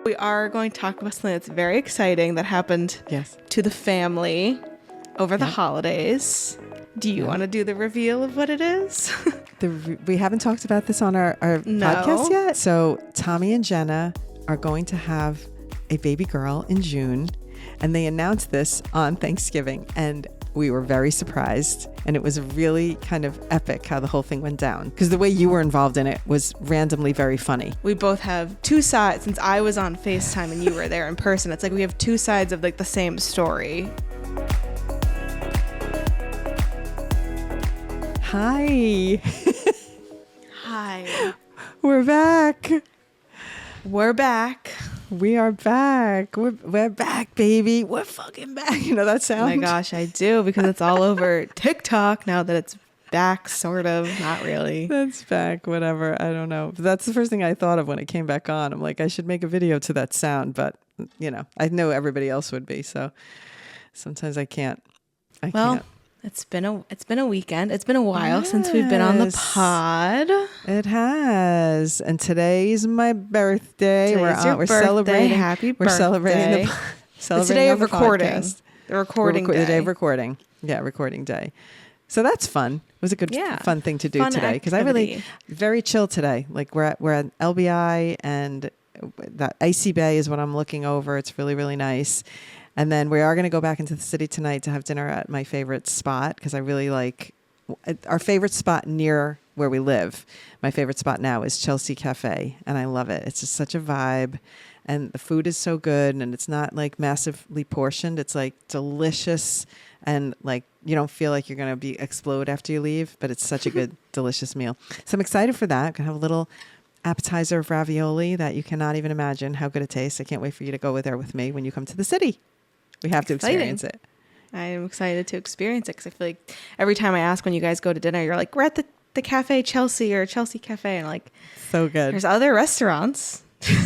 We are going to talk about something that's very exciting that happened to the family over the holidays. Do you want to do the reveal of what it is? We haven't talked about this on our podcast yet. So Tommy and Jenna are going to have a baby girl in June, and they announced this on Thanksgiving, and we were very surprised, and it was really kind of epic how the whole thing went down, because the way you were involved in it was randomly very funny. We both have two sides. Since I was on FaceTime and you were there in person, it's like we have two sides of like the same story. Hi. Hi. We're back. We're back. We are back. We're back, baby. We're fucking back. You know that sound? Oh my gosh, I do, because it's all over TikTok now that it's back, sort of. Not really. That's back, whatever. I don't know. But that's the first thing I thought of when it came back on. I'm like, I should make a video to that sound, but you know, I know everybody else would be, so sometimes I can't. Can't. It's been a weekend. It's been a while since we've been on the pod. It has. And today's my birthday. We're celebrating. Happy birthday. We're celebrating the day of recording. Podcast. The recording day. The day of recording. Yeah, recording day. So that's fun. It was a good fun thing to do today, because I really very chill today. Like we're at LBI, and that Icy Bay is what I'm looking over. It's really, really nice. And then we are going to go back into the city tonight to have dinner at my favorite spot, because I really like our favorite spot near where we live. My favorite spot now is Chelsea Cafe, and I love it. It's just such a vibe, and the food is so good, and it's not like massively portioned. It's like delicious, and like you don't feel like you're going to explode after you leave, but it's such a good, delicious meal. So I'm excited for that. I'm going to have a little appetizer of ravioli that you cannot even imagine how good it tastes. I can't wait for you to go there with me when you come to the city. We have to experience it. I am excited to experience it, because I feel like every time I ask when you guys go to dinner, you're like, we're at the Cafe Chelsea or Chelsea Cafe. And like, so good. There's other restaurants.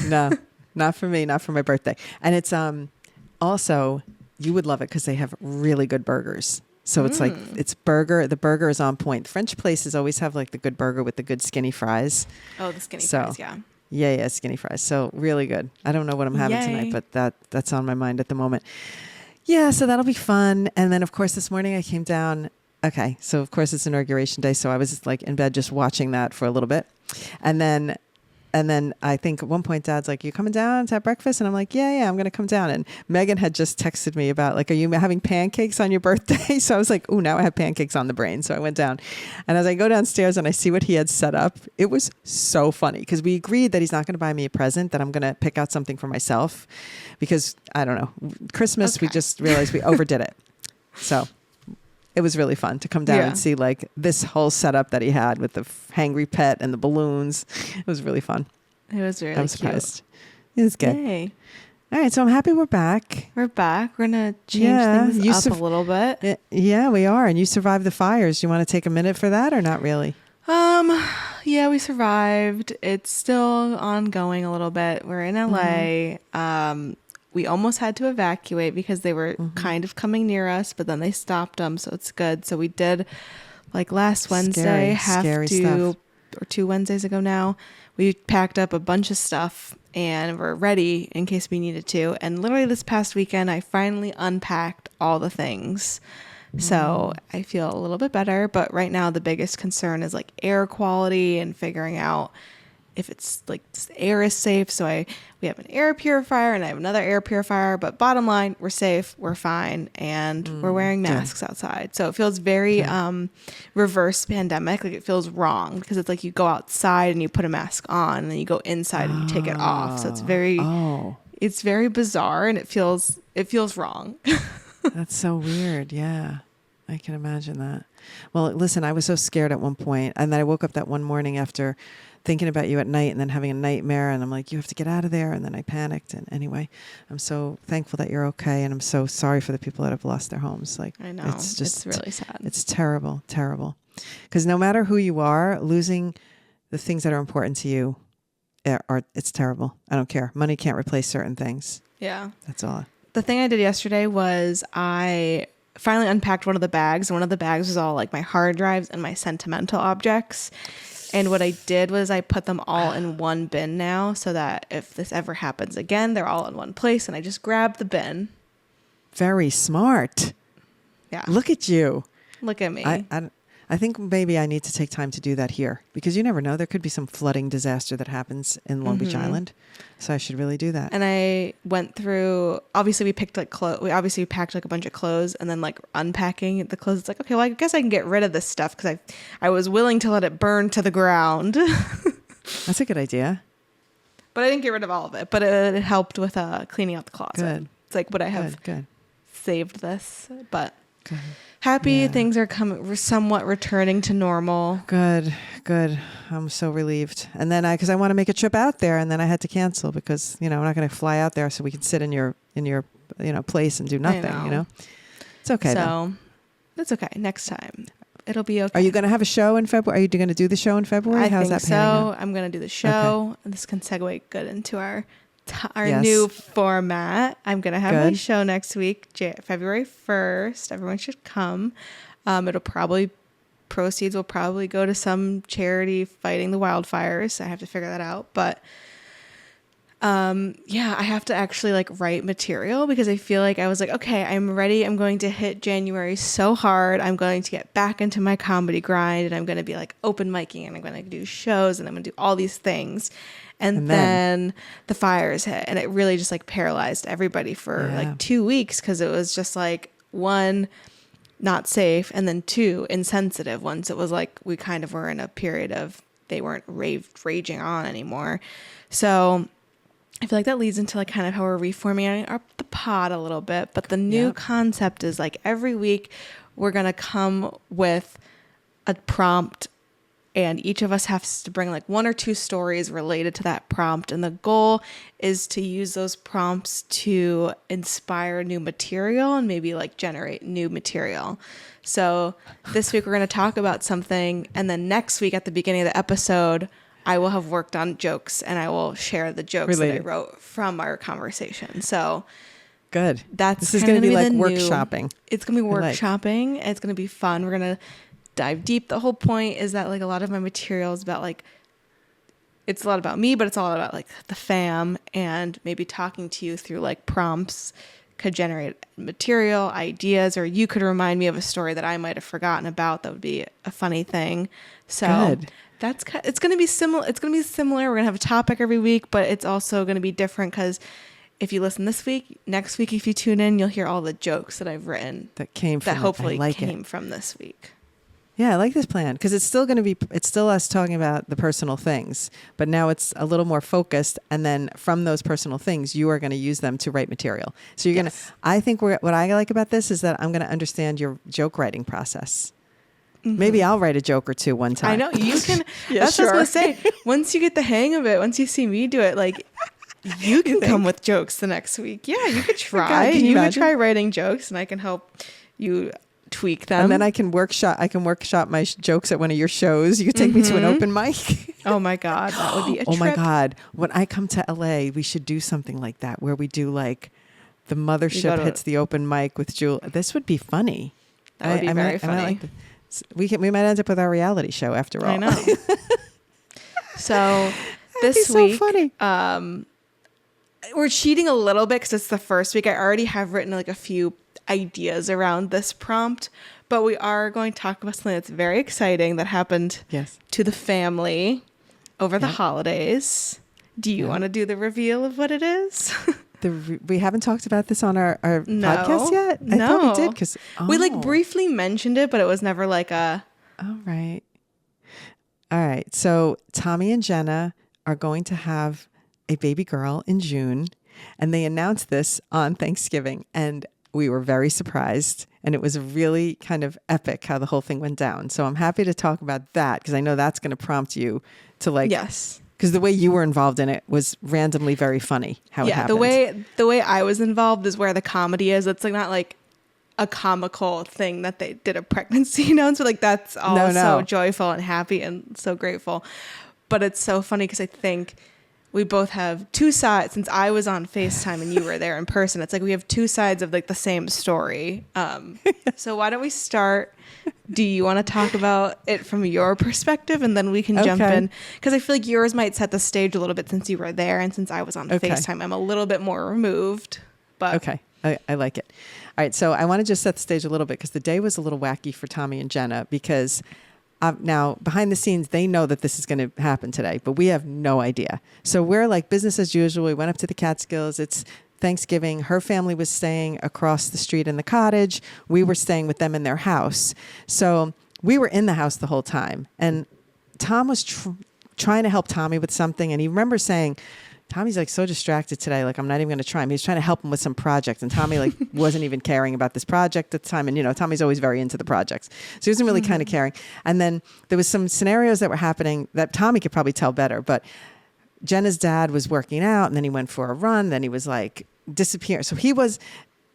No, not for me, not for my birthday. And it's also, you would love it because they have really good burgers. So it's like, the burger is on point. French places always have like the good burger with the good skinny fries. Oh, the skinny fries, yeah. Yeah, skinny fries. So really good. I don't know what I'm having tonight, but that's on my mind at the moment. Yeah, so that'll be fun. And then, of course, this morning I came down. Okay, so of course it's inauguration day, so I was like in bed just watching that for a little bit. And then I think at one point Dad's like, you coming down to have breakfast? And I'm like, yeah, I'm going to come down. And Megan had just texted me about like, are you having pancakes on your birthday? So I was like, oh, now I have pancakes on the brain. So I went down. And as I go downstairs and I see what he had set up, it was so funny, because we agreed that he's not going to buy me a present, that I'm going to pick out something for myself, because I don't know, Christmas, we just realized we overdid it. So it was really fun to come down and see like this whole setup that he had with the hangry pet and the balloons. It was really fun. It was really I'm surprised. It was good. Yay. All right, so I'm happy we're back. We're back. We're going to change things up a little bit. Yeah, we are. And you survived the fires. Do you want to take a minute for that or not really? Yeah, we survived. It's still ongoing a little bit. We're in LA. We almost had to evacuate because they were kind of coming near us, but then they stopped them, so it's good. So we did, like last Wednesday, or 2 Wednesdays ago now, we packed up a bunch of stuff and we're ready in case we needed to. And literally this past weekend, I finally unpacked all the things. So I feel a little bit better, but right now the biggest concern is like air quality and figuring out if it's like the air is safe. So we have an air purifier and I have another air purifier, but bottom line, we're safe, we're fine, and we're wearing masks outside. So it feels very reverse pandemic. Like it feels wrong, because it's like you go outside and you put a mask on, and then you go inside and you take it off. So it's very bizarre, and it feels wrong. That's so weird. Yeah, I can imagine that. Well, listen, I was so scared at one point, and then I woke up that one morning after thinking about you at night and then having a nightmare, and I'm like, you have to get out of there. And then I panicked. And anyway, I'm so thankful that you're okay. And I'm so sorry for the people that have lost their homes. Like, I know. It's really sad. It's terrible, terrible. Because no matter who you are, losing the things that are important to you, it's terrible. I don't care. Money can't replace certain things. Yeah. That's all. The thing I did yesterday was I finally unpacked one of the bags. And one of the bags was all like my hard drives and my sentimental objects. And what I did was I put them all in one bin now so that if this ever happens again, they're all in one place. And I just grab the bin. Very smart. Yeah. Look at you. Look at me. I think maybe I need to take time to do that here because you never know. There could be some flooding disaster that happens in Long Beach Island. So I should really do that. And I went through, obviously we picked like clothes. We obviously packed like a bunch of clothes and then like unpacking the clothes. It's like, okay, well, I guess I can get rid of this stuff because I was willing to let it burn to the ground. That's a good idea. But I didn't get rid of all of it. But it helped with cleaning out the closet. Good. It's like, would I have saved this? But good. Happy things are somewhat returning to normal. Good. I'm so relieved. And then because I want to make a trip out there, and then I had to cancel because I'm not going to fly out there so we can sit in your place and do nothing. It's okay. So that's okay. Next time it'll be okay. Are you going to have a show in February? Are you going to do the show in February? How's that panning out? I'm going to do the show. Okay. This can segue good into our new format. I'm going to have my show next week, February 1st. Everyone should come. Proceeds will probably go to some charity fighting the wildfires. I have to figure that out. But I have to actually like write material because I feel like I was like, okay, I'm ready. I'm going to hit January so hard. I'm going to get back into my comedy grind and I'm going to be like open micing and I'm going to do shows and I'm going to do all these things. And then the fires hit and it really just like paralyzed everybody for like 2 weeks because it was just like, one, not safe, and then two, insensitive. Once it was like we kind of were in a period of they weren't raging on anymore. So I feel like that leads into like kind of how we're reforming the pod a little bit. But the new concept is like every week we're going to come with a prompt and each of us has to bring like one or two stories related to that prompt. And the goal is to use those prompts to inspire new material and maybe like generate new material. So this week we're going to talk about something. And then next week at the beginning of the episode, I will have worked on jokes and I will share the jokes that I wrote from our conversation. So good. This is going to be like workshopping. It's going to be workshopping. And it's going to be fun. We're going to dive deep. The whole point is that like a lot of my material is about like, it's a lot about me, but it's all about like the fam and maybe talking to you through like prompts could generate material, ideas, or you could remind me of a story that I might have forgotten about. That would be a funny thing. So it's going to be similar. It's going to be similar. We're going to have a topic every week, but it's also going to be different because if you listen this week, next week, if you tune in, you'll hear all the jokes that I've written that hopefully came from this week. Yeah, I like this plan because it's still going to be, it's still us talking about the personal things, but now it's a little more focused. And then from those personal things, you are going to use them to write material. So you're going to, I think what I like about this is that I'm going to understand your joke writing process. Mm-hmm. Maybe I'll write a joke or two one time. I know you can. That's what I was going to say. Once you get the hang of it, once you see me do it, like you can come with jokes the next week. Yeah, you could try. God, you could try writing jokes and I can help you tweak them. And then I can workshop my jokes at one of your shows. You could take me to an open mic. Oh my God. That would be a trip. Oh my God. When I come to LA, we should do something like that where we do like the mothership hits the open mic with Juli. This would be funny. That would be very funny. We might end up with our reality show after all. I know. So this week, so funny. We're cheating a little bit because it's the first week. I already have written like a few ideas around this prompt, but we are going to talk about something that's very exciting that happened to the family over the holidays. Do you want to do the reveal of what it is? We haven't talked about this on our podcast yet? I thought we did because we like briefly mentioned it, but it was never like a... All right. So Tommy and Jenna are going to have a baby girl in June, and they announced this on Thanksgiving, and we were very surprised, and it was really kind of epic how the whole thing went down. So I'm happy to talk about that because I know that's going to prompt you to like... Yes. Because the way you were involved in it was randomly very funny how it happened. The way I was involved is where the comedy is. It's like not like a comical thing that they did a pregnancy announcement. Like that's all so joyful and happy and so grateful. But it's so funny because I think we both have two sides. Since I was on FaceTime and you were there in person, it's like we have two sides of like the same story. So why don't we start? Do you want to talk about it from your perspective, and then we can jump in? Because I feel like yours might set the stage a little bit since you were there, and since I was on FaceTime, I'm a little bit more removed. But okay, I like it. All right, so I want to just set the stage a little bit because the day was a little wacky for Tommy and Jenna because now behind the scenes, they know that this is going to happen today, but we have no idea. So we're like business as usual. We went up to the Catskills. It's Thanksgiving. Her family was staying across the street in the cottage. We were staying with them in their house. So we were in the house the whole time. And Tom was trying to help Tommy with something. And he remembers saying, Tommy's like so distracted today. Like, I'm not even going to try him. He was trying to help him with some project. And Tommy like wasn't even caring about this project at the time. And, you know, Tommy's always very into the projects. So he wasn't really kind of caring. And then there was some scenarios that were happening that Tommy could probably tell better. But Jenna's dad was working out and then he went for a run. Then he was like disappearing. So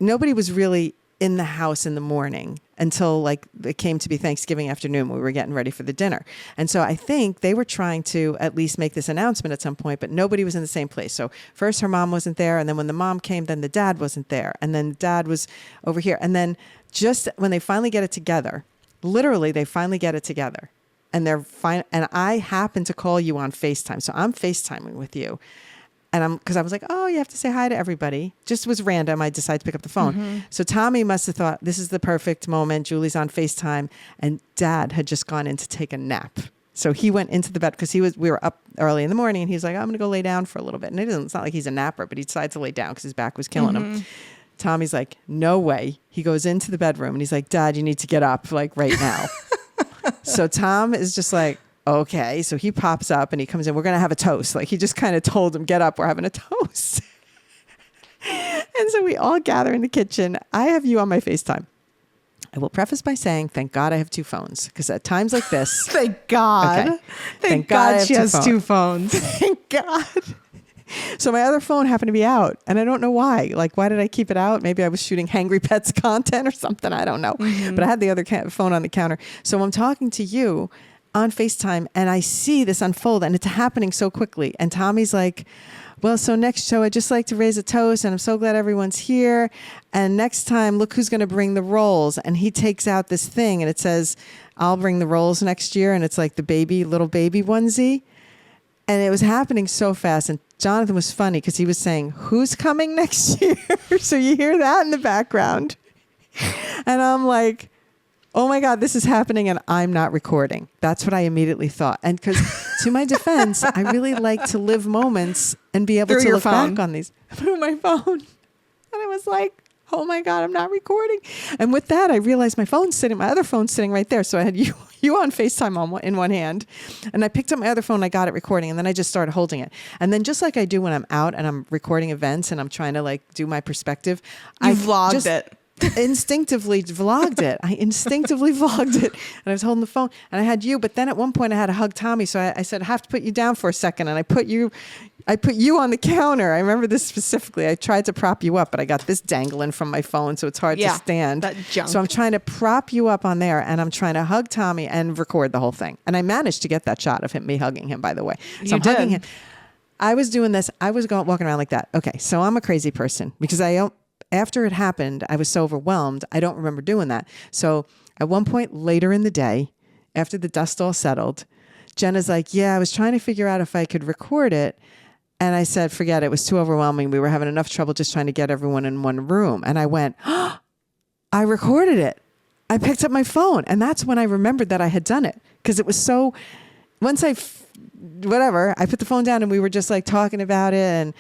nobody was really in the house in the morning until like it came to be Thanksgiving afternoon when we were getting ready for the dinner. And so I think they were trying to at least make this announcement at some point, but nobody was in the same place. So first her mom wasn't there. And then when the mom came, then the dad wasn't there. And then dad was over here. And then just when they finally get it together, literally they finally get it together and they're fine. And I happen to call you on FaceTime. So I'm FaceTiming with you. And because I was like, oh, you have to say hi to everybody. Just was random. I decided to pick up the phone. So Tommy must have thought this is the perfect moment. Julie's on FaceTime and dad had just gone in to take a nap. So he went into the bed because we were up early in the morning and he's like, I'm going to go lay down for a little bit. And it's not like he's a napper, but he decided to lay down because his back was killing him. Tommy's like, no way. He goes into the bedroom and he's like, Dad, you need to get up like right now. So Tom is just like, okay, so he pops up and he comes in. We're going to have a toast. Like he just kind of told him, get up, we're having a toast. And so we all gather in the kitchen. I have you on my FaceTime. I will preface by saying, thank God I have two phones. Because at times like this. Thank God. Okay, Thank God she has two phones. Thank God. So my other phone happened to be out. And I don't know why. Like, why did I keep it out? Maybe I was shooting Hangry Pets content or something. I don't know. But I had the other phone on the counter. So I'm talking to you on FaceTime and I see this unfold and it's happening so quickly. And Tommy's like, well, so next show, I'd just like to raise a toast and I'm so glad everyone's here. And next time, look who's going to bring the rolls. And he takes out this thing and it says, I'll bring the rolls next year. And it's like the little baby onesie. And it was happening so fast. And Jonathan was funny because he was saying, who's coming next year? So you hear that in the background. And I'm like, oh my God, this is happening and I'm not recording. That's what I immediately thought. And because to my defense, I really like to live moments and be able to look back on these through my phone. And I was like, oh my God, I'm not recording. And with that, I realized my other phone's sitting right there. So I had you on FaceTime in one hand. And I picked up my other phone, I got it recording, and then I just started holding it. And then just like I do when I'm out and I'm recording events and I'm trying to like do my perspective. I vlogged it. Instinctively vlogged it. I instinctively vlogged it. And I was holding the phone and I had you, but then at one point I had to hug Tommy. So I said, I have to put you down for a second. And I put you on the counter. I remember this specifically. I tried to prop you up, but I got this dangling from my phone. So it's hard to stand. That junk. So I'm trying to prop you up on there and I'm trying to hug Tommy and record the whole thing. And I managed to get that shot of me hugging him, by the way. So I'm hugging him. I was doing this. I was walking around like that. Okay. So I'm a crazy person because after it happened, I was so overwhelmed. I don't remember doing that. So at one point later in the day, after the dust all settled, Jenna's like, yeah, I was trying to figure out if I could record it. And I said, forget it. It was too overwhelming. We were having enough trouble just trying to get everyone in one room. And I went, oh, I recorded it. I picked up my phone. And that's when I remembered that I had done it. Because it was so, once I put the phone down and we were just like talking about it and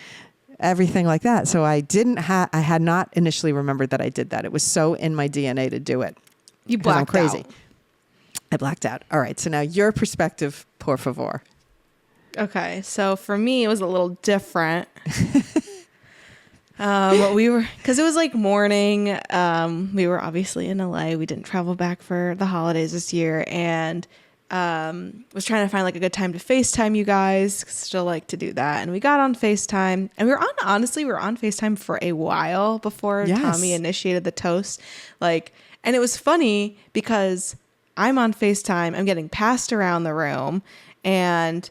everything like that. So I had not initially remembered that I did that. It was so in my DNA to do it. You blacked I'm crazy. out. I blacked out. All right. So now your perspective, por favor. Okay. So for me, it was a little different. Because it was like morning. We were obviously in LA. We didn't travel back for the holidays this year. And was trying to find like a good time to FaceTime you guys. Still like to do that. And we got on FaceTime and we were on FaceTime for a while before Tommy initiated the toast. And it was funny because I'm on FaceTime, I'm getting passed around the room and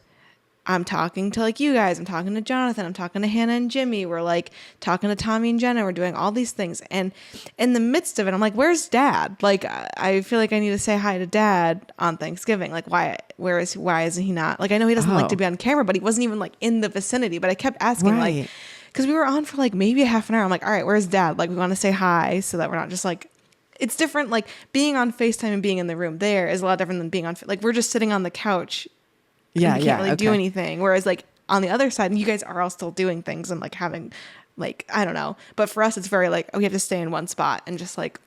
I'm talking to like you guys, I'm talking to Jonathan, I'm talking to Hannah and Jimmy, we're like talking to Tommy and Jenna, we're doing all these things. And in the midst of it, I'm like, where's Dad? Like, I feel like I need to say hi to Dad on Thanksgiving. Like, why isn't he not? Like, I know he doesn't like to be on camera, but he wasn't even like in the vicinity. But I kept asking, like, because we were on for like maybe a half an hour. I'm like, all right, where's Dad? Like, we want to say hi so that we're not just like, it's different. Like being on FaceTime and being in the room there is a lot different than being on, like, we're just sitting on the couch. Yeah. You can't really do anything. Whereas like on the other side, you guys are all still doing things and like having like, I don't know. But for us, it's very like, we have to stay in one spot and just like,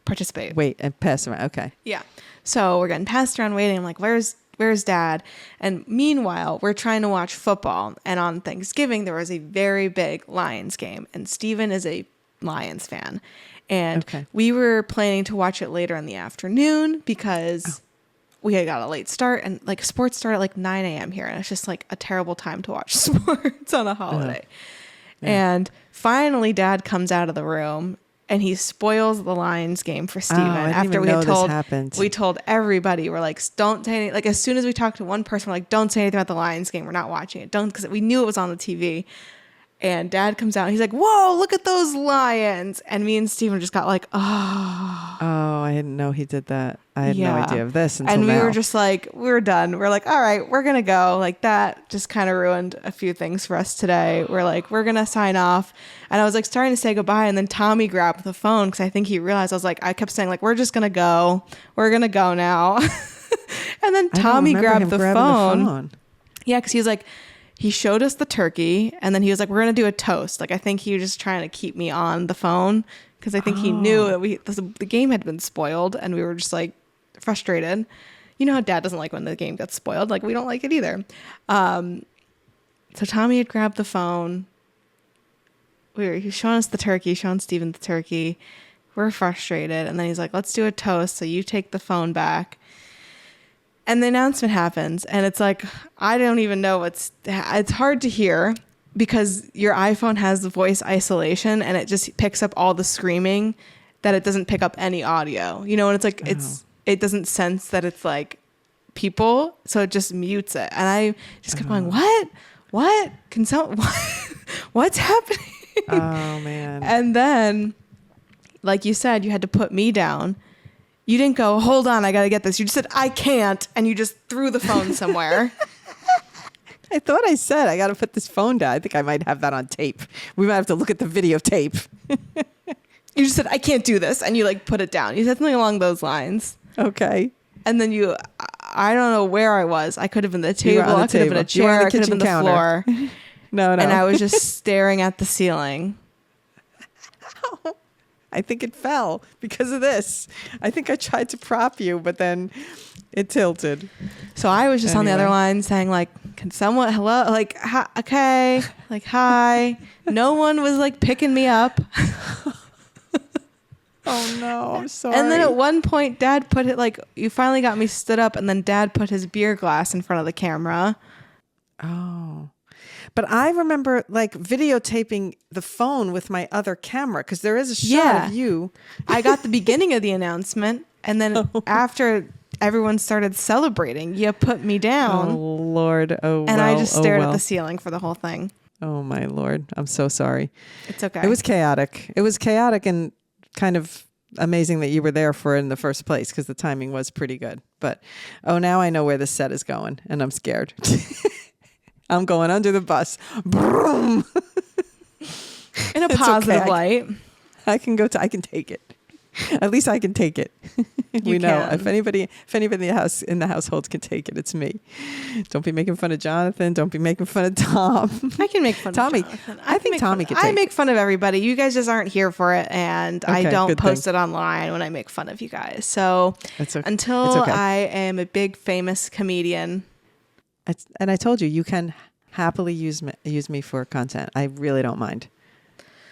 participate. Wait and pass around. Okay. Yeah. So we're getting passed around waiting. I'm like, where's Dad? And meanwhile, we're trying to watch football. And on Thanksgiving, there was a very big Lions game. And Steven is a Lions fan. And we were planning to watch it later in the afternoon because we had got a late start, and like sports start at like 9 a.m. here. And it's just like a terrible time to watch sports on a holiday. And finally Dad comes out of the room and he spoils the Lions game for Steven. After we told everybody, we're like, don't say anything. Like as soon as we talked to one person, we're like, don't say anything about the Lions game. We're not watching it. Because we knew it was on the TV. And Dad comes out and he's like, whoa, look at those lions. And me and Steven just got like, oh. Oh, I didn't know he did that. I had no idea of this until now. And we were just like, we were done. We're like, all right, we're going to go. Like that just kind of ruined a few things for us today. We're like, we're going to sign off. And I was like starting to say goodbye. And then Tommy grabbed the phone because I think he realized, I kept saying like, we're just going to go. We're going to go now. And then Tommy grabbed the phone. Yeah, because he was like, he showed us the turkey and then he was like, we're going to do a toast. Like, I think he was just trying to keep me on the phone because I think he knew that the game had been spoiled and we were just like frustrated. You know how Dad doesn't like when the game gets spoiled. Like, we don't like it either. So Tommy had grabbed the phone. He was showing us the turkey, showing Steven the turkey. We're frustrated. And then he's like, let's do a toast. So you take the phone back. And the announcement happens, and it's like, I don't even know it's hard to hear because your iPhone has the voice isolation and it just picks up all the screaming that it doesn't pick up any audio, you know, and it's like, it doesn't sense that it's like people. So it just mutes it. And I just kept going, what can what's happening? Oh man. And then, like you said, you had to put me down. You didn't go, hold on, I got to get this. You just said, I can't. And you just threw the phone somewhere. I thought I said, I got to put this phone down. I think I might have that on tape. We might have to look at the videotape. You just said, I can't do this. And you like put it down. You said something along those lines. Okay. And then I don't know where I was. I could have been the table. I could have been a chair. I could have been the floor. No. And I was just staring at the ceiling. I think it fell because of this. I think I tried to prop you, but then it tilted. So I was just on the other line saying like, can someone, hello? Like, hi, okay. Like, hi. No one was like picking me up. Oh no, I'm sorry. And then at one point Dad put it like, you finally got me stood up and then Dad put his beer glass in front of the camera. Oh. But I remember like videotaping the phone with my other camera because there is a shot of you. I got the beginning of the announcement and then after everyone started celebrating, you put me down. Oh, Lord. Oh, and I just stared at the ceiling for the whole thing. Oh, my Lord. I'm so sorry. It's okay. It was chaotic. It was chaotic and kind of amazing that you were there for it in the first place because the timing was pretty good. But, now I know where this set is going and I'm scared. I'm going under the bus. Broom. In a positive light. I can take it. At least I can take it. We know if anybody in the household can take it, it's me. Don't be making fun of Jonathan. Don't be making fun of Tom. I can make fun Tommy. of Jonathan. I think Tommy can take it. I make fun of everybody. You guys just aren't here for it, and I don't post it online when I make fun of you guys. So until I am a big famous comedian. And I told you, you can happily use me for content. I really don't mind.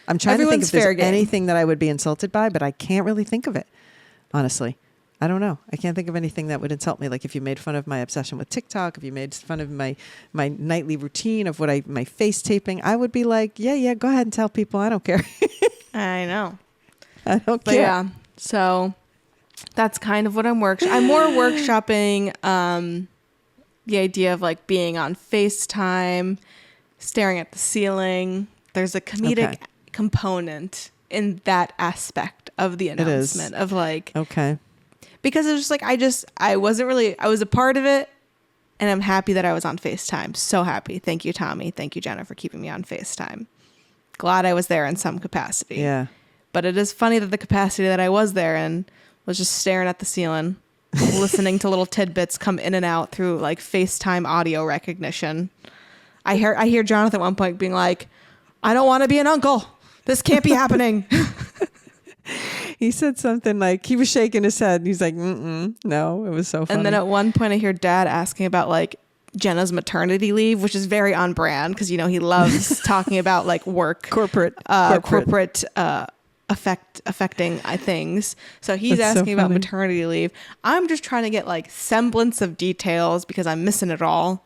I'm trying to think if there's anything that I would be insulted by, but I can't really think of it. Honestly, I don't know. I can't think of anything that would insult me. Like if you made fun of my obsession with TikTok, if you made fun of my nightly routine of my face taping, I would be like, yeah, go ahead and tell people. I don't care. I know. I don't care. Yeah. So that's kind of what I'm more workshopping. the idea of like being on FaceTime, staring at the ceiling. There's a comedic component in that aspect of the announcement of like, because it was just like, I was a part of it, and I'm happy that I was on FaceTime. So happy. Thank you, Tommy. Thank you, Jenna, for keeping me on FaceTime. Glad I was there in some capacity. Yeah. But it is funny that the capacity that I was there in was just staring at the ceiling, listening to little tidbits come in and out through like FaceTime audio recognition. I hear Jonathan at one point being like, I don't want to be an uncle. This can't be happening. He said something like, he was shaking his head. And he's like, no, it was so funny. And then at one point I hear Dad asking about like Jenna's maternity leave, which is very on brand because, you know, he loves talking about like work, corporate affecting things. So he's asking about maternity leave. I'm just trying to get like semblance of details because I'm missing it all.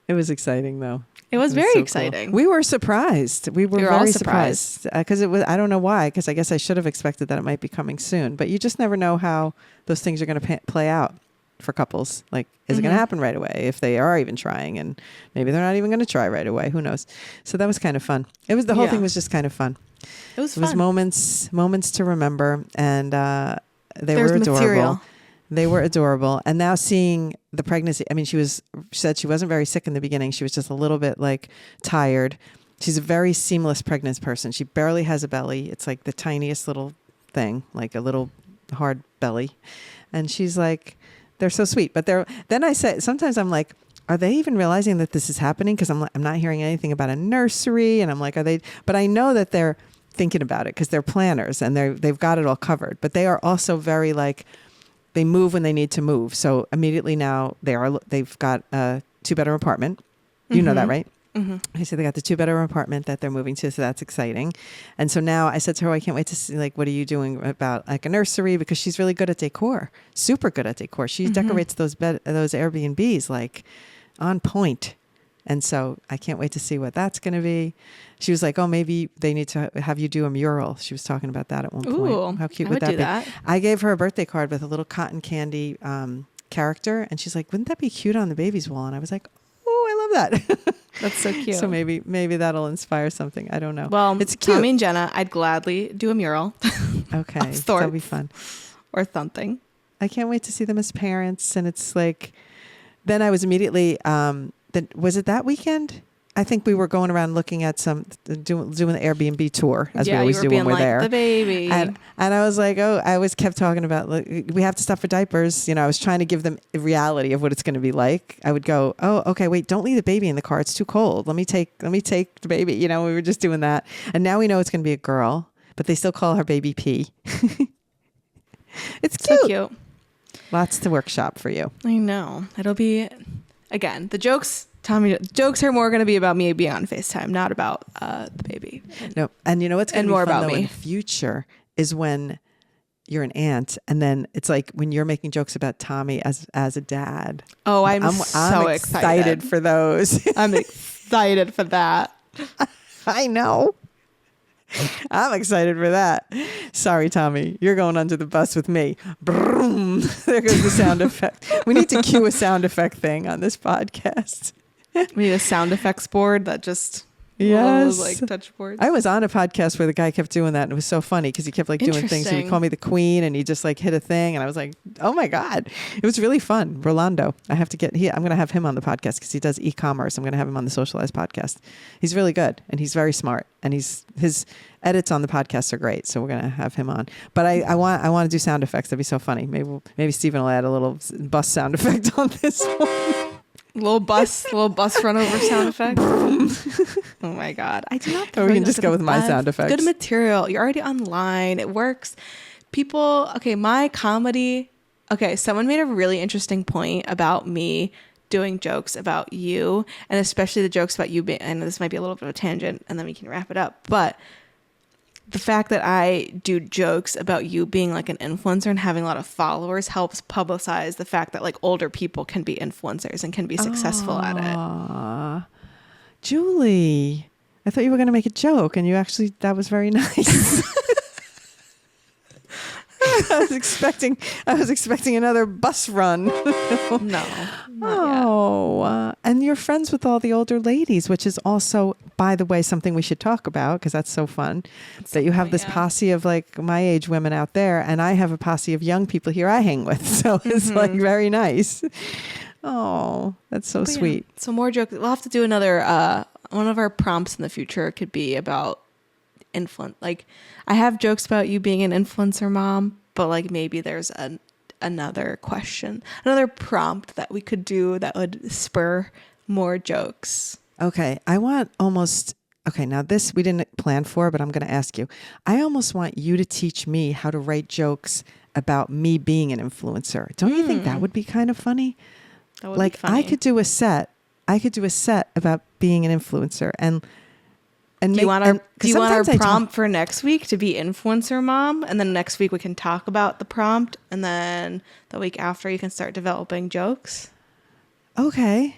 It was exciting though. It was very exciting. Cool. We were surprised. We were very surprised because it was, I don't know why, because I guess I should have expected that it might be coming soon, but you just never know how those things are going to play out for couples. Like, is it going to happen right away if they are even trying? And maybe they're not even going to try right away. Who knows? So that was kind of fun. It was, the whole thing was just kind of fun. It was fun. moments to remember. And they were adorable. Material. They were adorable. And now seeing the pregnancy, I mean, she said she wasn't very sick in the beginning. She was just a little bit like tired. She's a very seamless pregnant person. She barely has a belly. It's like the tiniest little thing, like a little hard belly. And she's like, they're so sweet. But then I said, sometimes I'm like, are they even realizing that this is happening? Because I'm not hearing anything about a nursery. And I'm like, are they? But I know that they're thinking about it because they're planners and they've got it all covered. But they are also very like, they move when they need to move. So immediately now they've got a 2-bedroom apartment. You know that, right? Mm-hmm. I said they got the 2-bedroom apartment that they're moving to. So that's exciting. And so now I said to her, I can't wait to see, like, what are you doing about like a nursery? Because she's really good at decor, super good at decor. She decorates those Airbnbs like on point. And so I can't wait to see what that's going to be. She was like, oh, maybe they need to have you do a mural. She was talking about that at one point. How cute would that be? That. I gave her a birthday card with a little cotton candy character. And she's like, wouldn't that be cute on the baby's wall? And I was like, oh, I love that. That's so cute. So maybe that'll inspire something. I don't know. Well, it's cute. Tommy and Jenna, I'd gladly do a mural. Okay. That'll be fun. Or something. I can't wait to see them as parents. And it's like, then I was immediately... was it that weekend? I think we were going around looking at doing the Airbnb tour as we always do when we're there. The baby. And I was like, I always kept talking about, like, we have to stop for diapers. You know, I was trying to give them a reality of what it's going to be like. I would go, oh, okay, wait, don't leave the baby in the car. It's too cold. Let me take the baby. You know, we were just doing that. And now we know it's going to be a girl, but they still call her Baby P. It's cute. So cute. Lots to workshop for you. I know. It'll be... Again, the jokes are more going to be about me being on FaceTime, not about the baby. No, and you know what's going to be more fun, about though, me in the future is when you're an aunt, and then it's like when you're making jokes about Tommy as a dad. Oh, I'm so excited for those. I'm excited for that. I know. I'm excited for that. Sorry, Tommy. You're going under the bus with me. Broom. There goes the sound effect. We need to cue a sound effect thing on this podcast. We need a sound effects board that just... Yes. Like touch boards. I was on a podcast where the guy kept doing that, and it was so funny because he kept like doing things. He would call me the queen, and he just like hit a thing, and I was like, "Oh my god!" It was really fun. Rolando, I'm going to have him on the podcast because he does e-commerce. I'm going to have him on the Socialized podcast. He's really good, and he's very smart, and his edits on the podcast are great. So we're going to have him on. But I want to do sound effects. That'd be so funny. Maybe Stephen will add a little bus sound effect on this one. Little bus run over sound effect. Oh my god, I do not. Or we can just go with my sound effects. Good material. You're already online. It works. People. Okay, my comedy. Okay, someone made a really interesting point about me doing jokes about you, and especially the jokes about you being. And this might be a little bit of a tangent, and then we can wrap it up. But the fact that I do jokes about you being like an influencer and having a lot of followers helps publicize the fact that like older people can be influencers and can be successful at it. Julie, I thought you were going to make a joke, and that was very nice. I was expecting another bus run. No. And you're friends with all the older ladies, which is also, by the way, something we should talk about because that's so fun. That you have this posse of like my age women out there, and I have a posse of young people here I hang with. So it's like very nice. Oh, that's so sweet. Yeah. So more jokes. We'll have to do another. One of our prompts in the future could be about influence. Like, I have jokes about you being an influencer mom, but like maybe there's another question, another prompt that we could do that would spur more jokes. Okay, now this we didn't plan for, but I'm going to ask you. I almost want you to teach me how to write jokes about me being an influencer. Don't you think that would be kind of funny? That would be funny. I could do a set about being an influencer and do you want our prompt for next week to be influencer mom? And then next week we can talk about the prompt. And then the week after you can start developing jokes. Okay.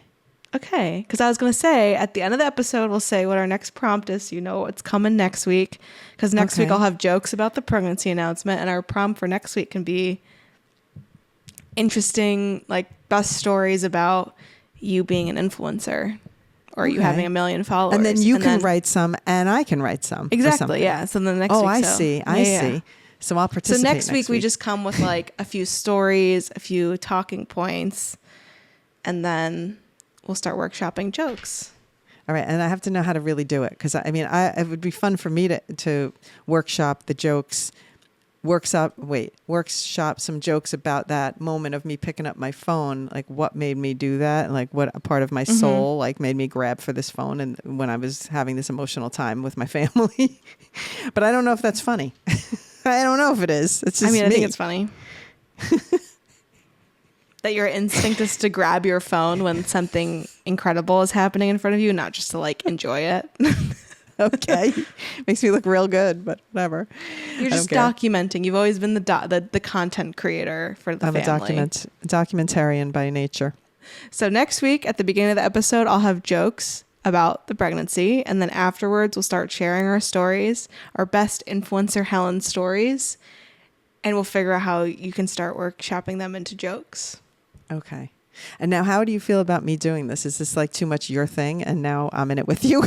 Because I was going to say at the end of the episode, we'll say what our next prompt is. So you know what's coming next week. Because next week I'll have jokes about the pregnancy announcement. And our prompt for next week can be interesting, like best stories about you being an influencer. Or you having 1 million followers. And then you can write some and I can write some. Exactly, yeah. So then the next week. I see. So I'll participate. So next week we just come with like a few stories, a few talking points, and then we'll start workshopping jokes. All right. And I have to know how to really do it. Because it would be fun for me to workshop the jokes. Workshop some jokes about that moment of me picking up my phone, like what made me do that, like what a part of my soul like made me grab for this phone, and when I was having this emotional time with my family. But I don't know if that's funny. I don't know if it is. It's just I think it's funny that your instinct is to grab your phone when something incredible is happening in front of you, not just to like enjoy it. Okay. Makes me look real good, but whatever. You're just documenting. You've always been the content creator for the family. I'm a documentarian by nature. So next week at the beginning of the episode, I'll have jokes about the pregnancy. And then afterwards, we'll start sharing our stories, our best influencer Helen stories. And we'll figure out how you can start workshopping them into jokes. Okay. And now how do you feel about me doing this? Is this like too much your thing and now I'm in it with you?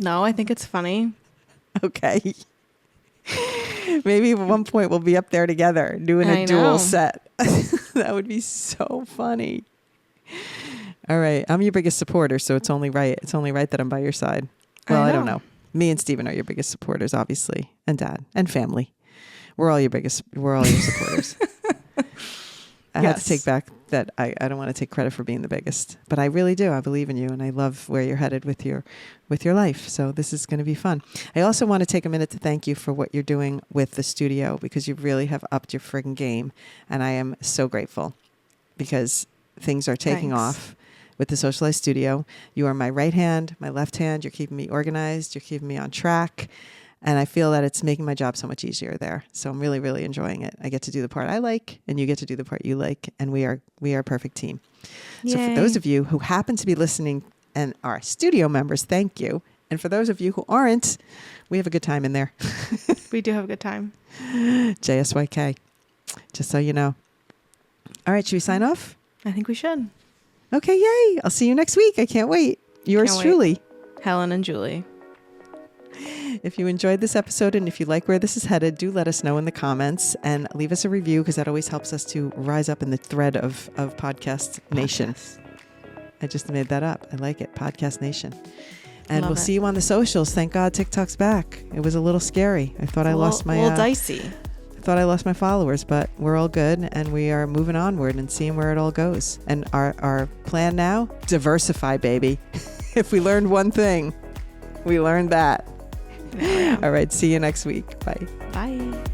No, I think it's funny. Okay. Maybe at one point we'll be up there together doing a dual set. That would be so funny. All right. I'm your biggest supporter, so it's only right. It's only right that I'm by your side. Well, I don't know. Me and Steven are your biggest supporters, obviously, and Dad and family. We're all your supporters. I had to take back that I don't want to take credit for being the biggest, but I really do. I believe in you, and I love where you're headed with your life. So this is going to be fun. I also want to take a minute to thank you for what you're doing with the studio, because you really have upped your friggin' game, and I am so grateful because things are taking off with the Socialized Studio. You are my right hand, my left hand. You're keeping me organized. You're keeping me on track. And I feel that it's making my job so much easier there. So I'm really, really enjoying it. I get to do the part I like, and you get to do the part you like, and we are a perfect team. Yay. So for those of you who happen to be listening and are studio members, thank you. And for those of you who aren't, we have a good time in there. We do have a good time. JSYK, just so you know. All right, should we sign off? I think we should. Okay, yay. I'll see you next week. I can't wait. Yours truly, Helen and Julie. If you enjoyed this episode and if you like where this is headed, do let us know in the comments and leave us a review, because that always helps us to rise up in the thread of Podcast Nation. I just made that up. I like it. Podcast Nation. And we'll see you on the socials. Thank God TikTok's back. It was a little scary. I thought I lost my... A little dicey. I thought I lost my followers, but we're all good and we are moving onward and seeing where it all goes. And our plan now, diversify, baby. If we learned one thing, we learned that. All right. See you next week. Bye. Bye.